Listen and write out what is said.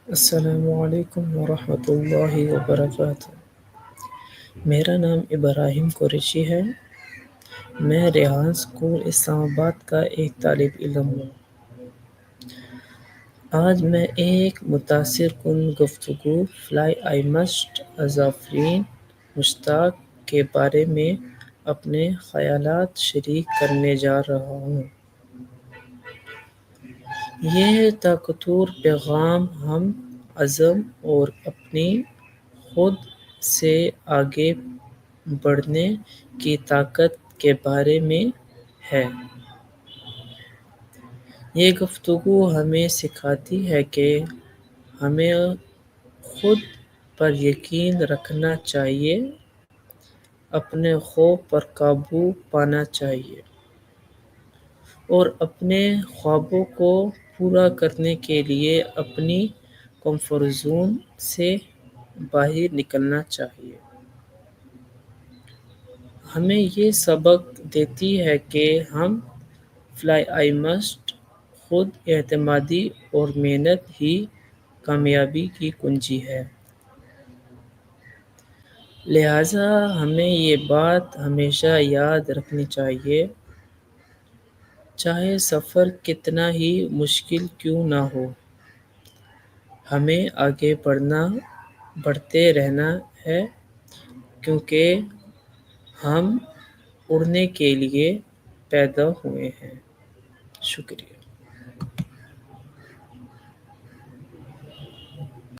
السلام علیکم ورحمۃ اللہ وبرکاتہ۔ میرا نام ابراہیم قریشی ہے۔ میں ریحان اسکول اسلام آباد کا ایک طالب علم ہوں۔ آج میں ایک متاثر کن گفتگو فلائی آئی مسٹ ازافرین مشتاق کے بارے میں اپنے خیالات شریک کرنے جا رہا ہوں۔ یہ طاقتور پیغام ہم عزم اور اپنی خود سے آگے بڑھنے کی طاقت کے بارے میں ہے۔ یہ گفتگو ہمیں سکھاتی ہے کہ ہمیں خود پر یقین رکھنا چاہیے، اپنے خوف پر قابو پانا چاہیے اور اپنے خوابوں کو پورا کرنے کے لیے اپنی کمفرٹ زون سے باہر نکلنا چاہیے۔ ہمیں یہ سبق دیتی ہے کہ ہم فلائی آئی مسٹ خود اعتمادی اور محنت ہی کامیابی کی کنجی ہے۔ لہٰذا ہمیں یہ بات ہمیشہ یاد رکھنی چاہیے، چاہے سفر کتنا ہی مشکل کیوں نہ ہو، ہمیں آگے بڑھتے رہنا ہے، کیونکہ ہم اڑنے کے لیے پیدا ہوئے ہیں۔ شکریہ۔